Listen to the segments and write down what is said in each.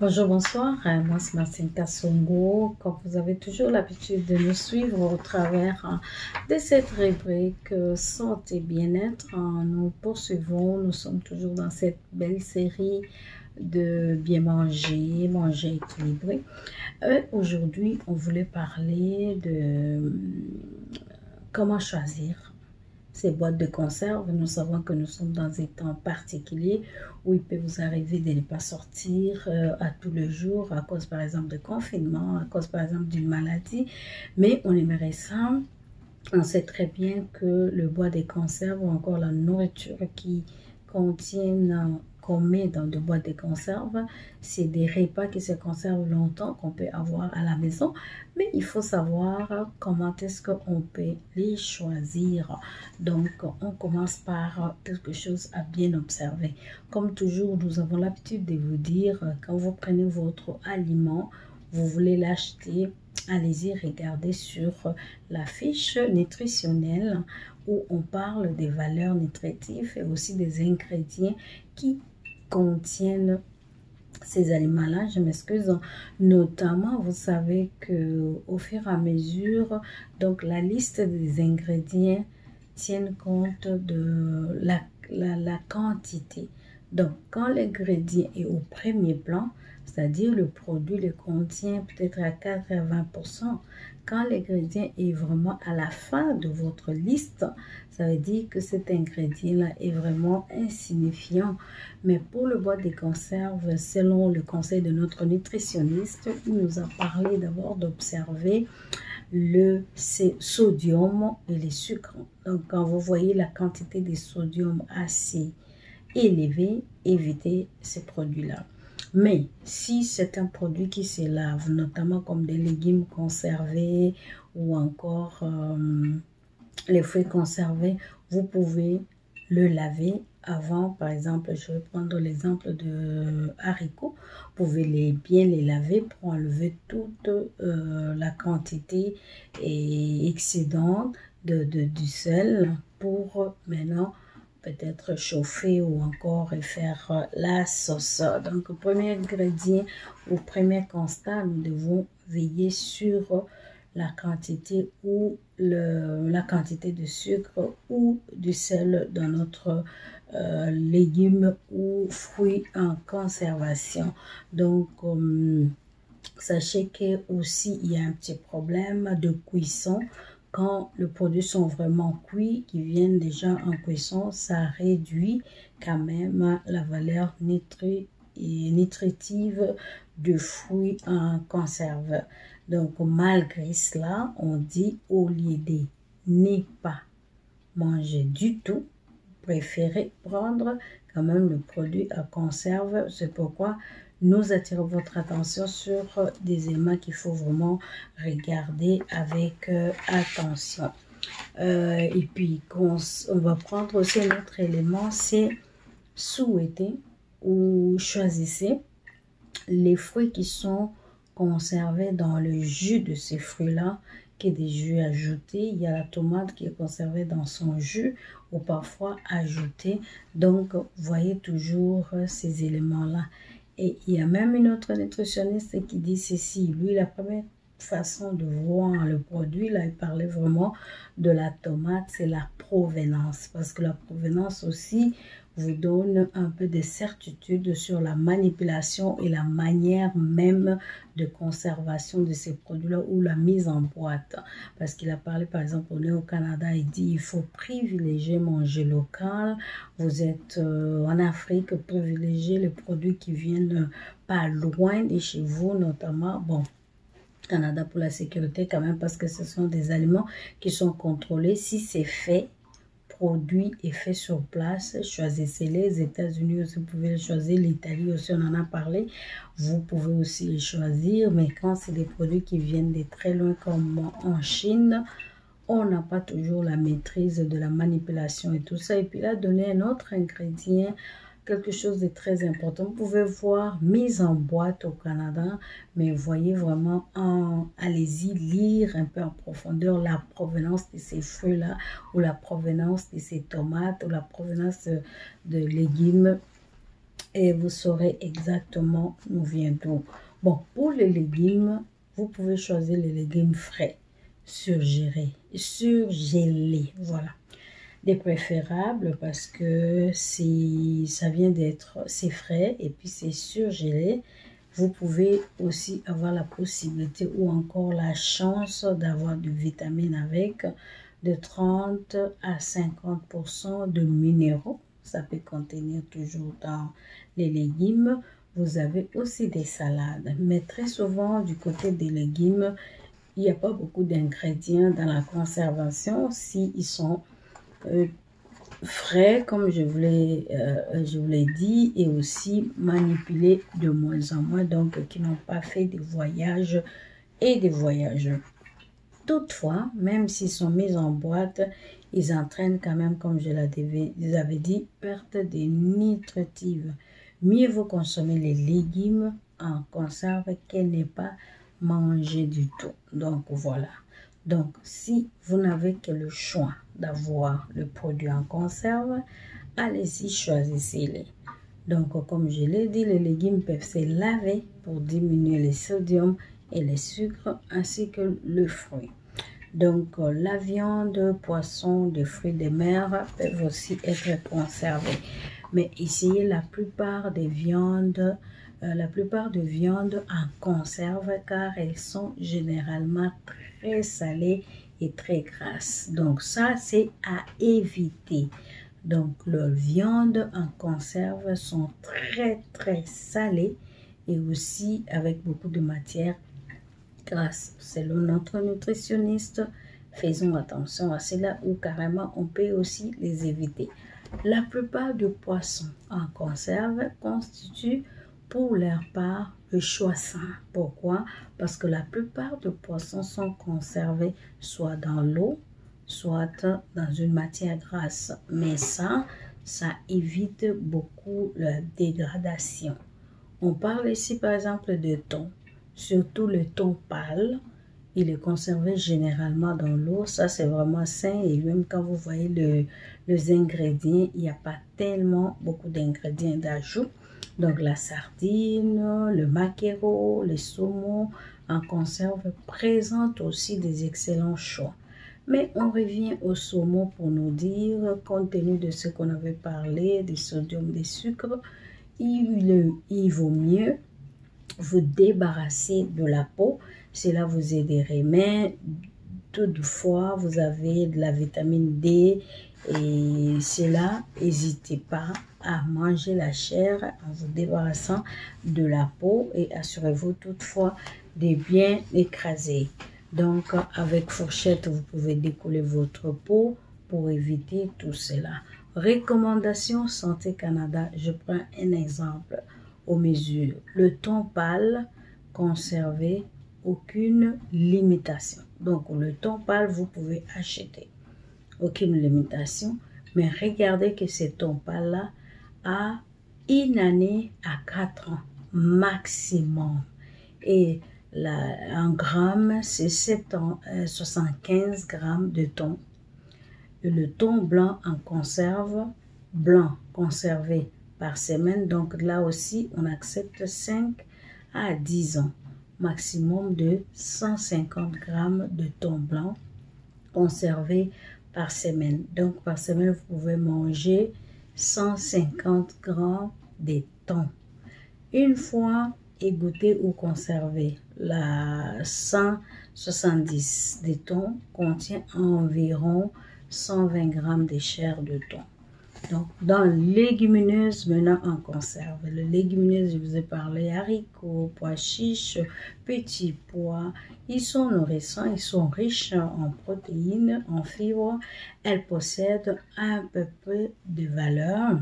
Bonjour, bonsoir. Moi, c'est Martine Kassongo. Comme vous avez toujours l'habitude de nous suivre au travers de cette rubrique Santé Bien-être, nous poursuivons. Nous sommes toujours dans cette belle série de bien manger, manger équilibré. Aujourd'hui, on voulait parler de comment choisir ces boîtes de conserve. Nous savons que nous sommes dans des temps particuliers où il peut vous arriver de ne pas sortir à tous les jours à cause par exemple de confinement, à cause par exemple d'une maladie, mais on aimerait ça. On sait très bien que le bois des conserves ou encore la nourriture qui contiennent qu'on met dans de boîtes de conserve, c'est des repas qui se conservent longtemps qu'on peut avoir à la maison, mais il faut savoir comment est-ce qu'on peut les choisir. Donc, on commence par quelque chose à bien observer. Comme toujours, nous avons l'habitude de vous dire, quand vous prenez votre aliment, vous voulez l'acheter, allez-y regarder sur la fiche nutritionnelle où on parle des valeurs nutritives et aussi des ingrédients qui contiennent ces aliments-là. Je m'excuse. Notamment, vous savez que au fur et à mesure, donc la liste des ingrédients tiennent compte de la quantité. Donc, quand l'ingrédient est au premier plan, c'est-à-dire le produit le contient peut-être à 80%, quand l'ingrédient est vraiment à la fin de votre liste, ça veut dire que cet ingrédient-là est vraiment insignifiant. Mais pour le bois des conserves, selon le conseil de notre nutritionniste, il nous a parlé d'abord d'observer le sodium et les sucres. Donc, quand vous voyez la quantité de sodium assez élevée, évitez ces produits-là. Mais si c'est un produit qui se lave, notamment comme des légumes conservés ou encore les fruits conservés, vous pouvez le laver avant. Par exemple, je vais prendre l'exemple de haricots. Vous pouvez bien les laver pour enlever toute la quantité et excédente du sel pour maintenant peut-être chauffer ou encore faire la sauce. Donc, premier ingrédient ou premier constat, nous devons veiller sur la quantité ou la quantité de sucre ou du sel dans notre légumes ou fruits en conservation. Donc, sachez que aussi il y a un petit problème de cuisson. Quand les produits sont vraiment cuits, qui viennent déjà en cuisson, ça réduit quand même la valeur nutritive du fruit en conserve. Donc, malgré cela, on dit au lieu de ne pas manger du tout, préférez prendre quand même le produit à conserve. C'est pourquoi nous attirons votre attention sur des éléments qu'il faut vraiment regarder avec attention. Et puis, on va prendre aussi un autre élément, c'est souhaiter ou choisissez les fruits qui sont conservés dans le jus de ces fruits-là, qui est des jus ajoutés. Il y a la tomate qui est conservée dans son jus ou parfois ajoutée. Donc, voyez toujours ces éléments-là. Et il y a même une autre nutritionniste qui dit ceci. Lui, la première façon de voir le produit, là, il parlait vraiment de la tomate, c'est la provenance. Parce que la provenance aussi vous donne un peu de certitude sur la manipulation et la manière même de conservation de ces produits-là ou la mise en boîte. Parce qu'il a parlé, par exemple, on est au Canada, il dit il faut privilégier manger local. Vous êtes en Afrique, privilégier les produits qui viennent pas loin de chez vous, notamment, bon, Canada pour la sécurité quand même, parce que ce sont des aliments qui sont contrôlés. Si c'est fait, produit et fait sur place, choisissez les États-Unis aussi, vous pouvez les choisir, l'Italie aussi, on en a parlé, vous pouvez aussi les choisir, mais quand c'est des produits qui viennent de très loin comme en Chine, on n'a pas toujours la maîtrise de la manipulation et tout ça. Et puis là, donner un autre ingrédient, quelque chose de très important. Vous pouvez voir mise en boîte au Canada, mais voyez vraiment, allez-y lire un peu en profondeur la provenance de ces fruits-là, ou la provenance de ces tomates, ou la provenance de légumes et vous saurez exactement d'où vient d'où. Bon, pour les légumes, vous pouvez choisir les légumes frais, surgelés, voilà. Des préférables parce que ça vient d'être, c'est frais et puis c'est surgelé. Vous pouvez aussi avoir la possibilité ou encore la chance d'avoir du vitamine avec de 30 à 50% de minéraux. Ça peut contenir toujours dans les légumes. Vous avez aussi des salades, mais très souvent du côté des légumes, il n'y a pas beaucoup d'ingrédients dans la conservation s'ils sont frais, comme je vous l'ai dit, et aussi manipulés de moins en moins, donc qui n'ont pas fait des voyages et des voyages. Toutefois, même s'ils sont mis en boîte, ils entraînent quand même, comme je l'avais dit, perte des nutritifs. Mieux vaut consommer les légumes en conserve qu'elle n'est pas mangée du tout. Donc voilà. Donc si vous n'avez que le choix d'avoir le produit en conserve, allez-y, choisissez-les. Donc comme je l'ai dit, les légumes peuvent se laver pour diminuer le sodium et les sucres ainsi que le fruit. Donc la viande, poisson, des fruits de mer peuvent aussi être conservés. Mais essayez la plupart des viandes en conserve car elles sont généralement très salées et très grasses. Donc ça c'est à éviter. Donc les viandes en conserve sont très salées et aussi avec beaucoup de matière grasse. Selon notre nutritionniste, faisons attention à cela ou carrément on peut aussi les éviter. La plupart des poissons en conserve constituent pour leur part le choix sain. Pourquoi? Parce que la plupart des poissons sont conservés soit dans l'eau, soit dans une matière grasse. Mais ça évite beaucoup la dégradation. On parle ici par exemple de thon, surtout le thon pâle. Il est conservé généralement dans l'eau. Ça, c'est vraiment sain. Et même quand vous voyez les ingrédients, il n'y a pas tellement beaucoup d'ingrédients d'ajout. Donc, la sardine, le maquereau, les saumons en conserve présentent aussi des excellents choix. Mais on revient au saumon pour nous dire, compte tenu de ce qu'on avait parlé, du sodium, des sucres, il vaut mieux vous débarrasser de la peau. Cela vous aiderait. Mais toutefois, vous avez de la vitamine D et cela, n'hésitez pas à manger la chair en vous débarrassant de la peau et assurez-vous toutefois de bien écraser. Donc, avec fourchette, vous pouvez découler votre peau pour éviter tout cela. Recommandation Santé Canada, je prends un exemple aux mesures. Le thon pâle, conservé, aucune limitation. Donc, le thon pâle, vous pouvez acheter. Aucune limitation. Mais regardez que ce thon pâle-là a une année à 4 ans maximum. Et en grammes, c'est 75 grammes de thon. Et le thon blanc en conserve, blanc conservé par semaine. Donc là aussi, on accepte 5 à 10 ans. Maximum de 150 grammes de thon blanc conservé par semaine. Donc par semaine, vous pouvez manger 150 grammes de thon. Une fois égoutté ou conservé, la 170 de thon contient environ 120 grammes de chair de thon. Donc, dans légumineuses, maintenant en conserve. Les légumineuses, je vous ai parlé, haricots, pois chiches, petits pois. Ils sont nourrissants, ils sont riches en protéines, en fibres. Elles possèdent un peu de valeur.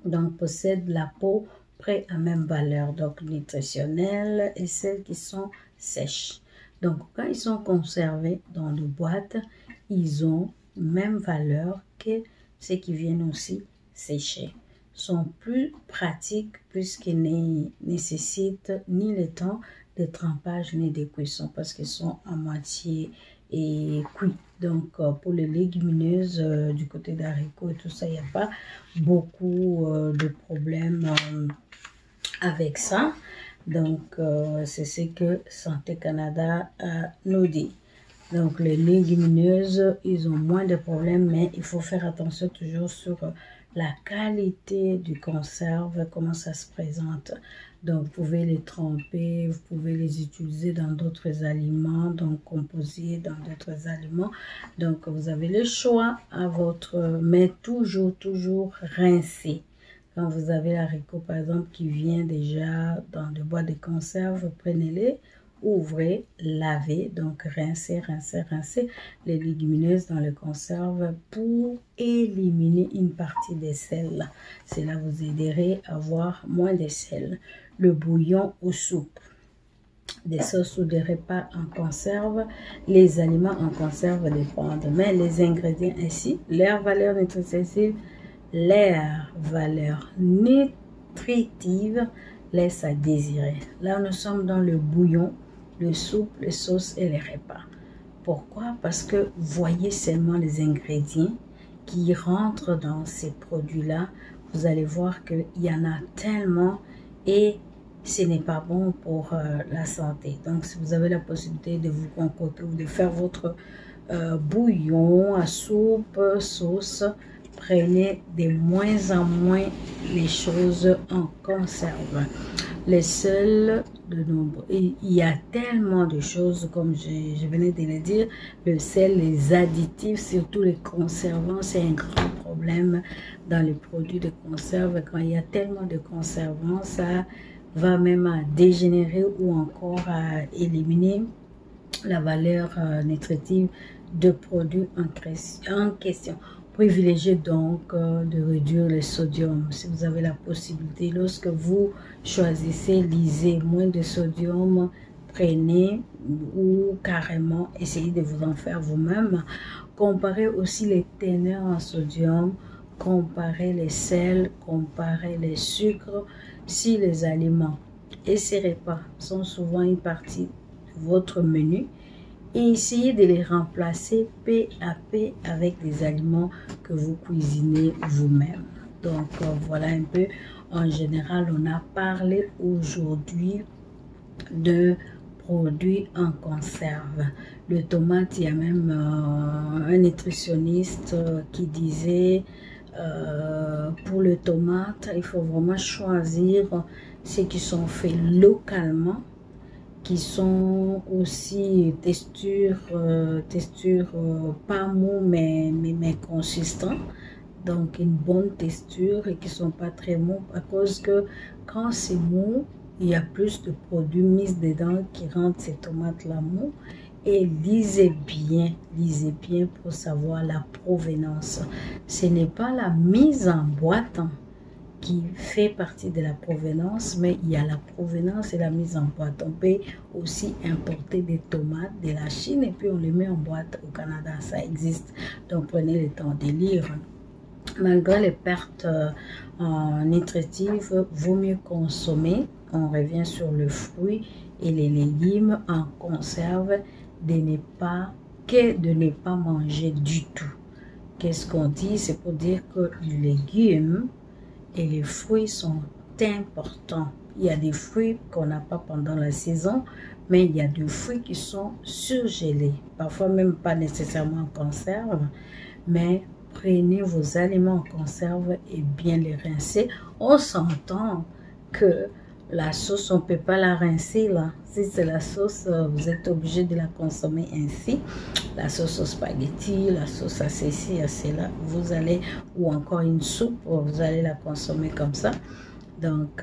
Donc, possèdent la peau près à même valeur, donc nutritionnelle, et celles qui sont sèches. Donc, quand ils sont conservés dans des boîtes, ils ont même valeur que ceux qui viennent aussi sécher. Sont plus pratiques puisqu'ils ne nécessitent ni le temps de trempage ni de cuisson parce qu'ils sont à moitié cuits. Donc, pour les légumineuses, du côté d'haricots et tout ça, il n'y a pas beaucoup de problèmes avec ça. Donc, c'est ce que Santé Canada nous dit. Donc, les légumineuses, ils ont moins de problèmes, mais il faut faire attention toujours sur la qualité du conserve, comment ça se présente. Donc, vous pouvez les tremper, vous pouvez les utiliser dans d'autres aliments, donc composer dans d'autres aliments. Donc, vous avez le choix à votre, mais toujours rincer. Quand vous avez l'haricot, par exemple, qui vient déjà dans le boîte de conserve, prenez-les, ouvrez, lavez, donc rincez les légumineuses dans le conserve pour éliminer une partie des sels. Cela vous aiderait à avoir moins de sel. Le bouillon ou soupe, des sauces ou des repas en conserve, les aliments en conserve dépendent, mais les ingrédients ainsi, leur valeur nutritive, leur valeur nutritive laisse à désirer. Là, nous sommes dans le bouillon, le soupe, les sauces et les repas. Pourquoi? Parce que voyez seulement les ingrédients qui rentrent dans ces produits-là. Vous allez voir qu'il y en a tellement et ce n'est pas bon pour la santé. Donc, si vous avez la possibilité de vous concocter ou de faire votre bouillon à soupe, sauce, prenez de moins en moins les choses en conserve. Les sels de nombre. Il y a tellement de choses, comme je venais de le dire, le sel, les additifs, surtout les conservants, c'est un grand problème dans les produits de conserve. Quand il y a tellement de conservants, ça va même à dégénérer ou encore à éliminer la valeur nutritive de produits en question. Privilégiez donc de réduire le sodium. Si vous avez la possibilité, lorsque vous choisissez, lisez moins de sodium, prenez ou carrément essayez de vous en faire vous-même. Comparez aussi les teneurs en sodium, comparez les sels, comparez les sucres. Si les aliments et ces repas sont souvent une partie de votre menu, et essayez de les remplacer peu à peu avec des aliments que vous cuisinez vous-même. Donc voilà un peu, en général, on a parlé aujourd'hui de produits en conserve. Le tomate, il y a même un nutritionniste qui disait pour le tomate, il faut vraiment choisir ceux qui sont faits localement, qui sont aussi texture pas mou mais consistant, donc une bonne texture et qui sont pas très mous, à cause que quand c'est mou, il y a plus de produits mis dedans qui rendent ces tomates là mou. Et lisez bien pour savoir la provenance. Ce n'est pas la mise en boîte qui fait partie de la provenance, mais il y a la provenance et la mise en boîte. On peut aussi importer des tomates de la Chine et puis on les met en boîte au Canada. Ça existe. Donc prenez le temps de lire. Malgré les pertes nutritives, vaut mieux consommer. On revient sur le fruit et les légumes en conserve, de ne pas manger du tout. Qu'est-ce qu'on dit? C'est pour dire que les légumes et les fruits sont importants. Il y a des fruits qu'on n'a pas pendant la saison, mais il y a des fruits qui sont surgelés, parfois même pas nécessairement en conserve, mais prenez vos aliments en conserve et bien les rincer. On s'entend que la sauce, on ne peut pas la rincer là. Si c'est la sauce, vous êtes obligé de la consommer ainsi. La sauce au spaghetti, la sauce à ceci, à cela, vous allez, ou encore une soupe, vous allez la consommer comme ça. Donc,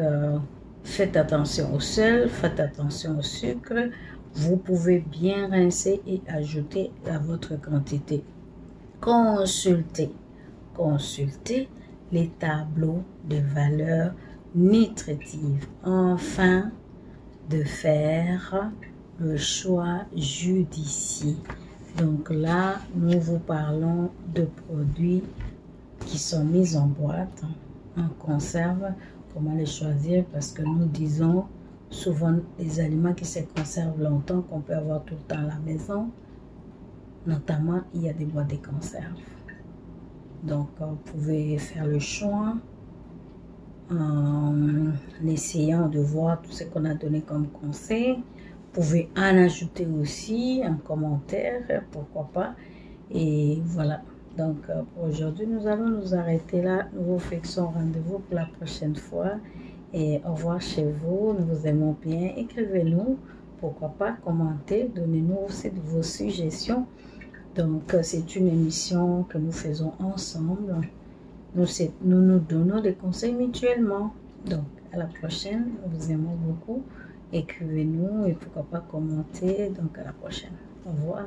faites attention au sel, faites attention au sucre. Vous pouvez bien rincer et ajouter à votre quantité. Consultez les tableaux de valeur nutritive, afin de faire le choix judicieux. Donc là, nous vous parlons de produits qui sont mis en boîte, en conserve. Comment les choisir? Parce que nous disons souvent des aliments qui se conservent longtemps, qu'on peut avoir tout le temps à la maison. Notamment, il y a des boîtes de conserve. Donc, vous pouvez faire le choix en essayant de voir tout ce qu'on a donné comme conseil. Vous pouvez en ajouter aussi en commentaire, pourquoi pas. Et voilà. Donc, pour aujourd'hui, nous allons nous arrêter là. Nous vous fixons rendez-vous pour la prochaine fois. Et au revoir chez vous. Nous vous aimons bien. Écrivez-nous. Pourquoi pas, commentez. Donnez-nous aussi de vos suggestions. Donc, c'est une émission que nous faisons ensemble. Nous donnons des conseils mutuellement. Donc, à la prochaine. Nous vous aimons beaucoup. Écrivez-nous et pourquoi pas commenter. Donc, à la prochaine. Au revoir.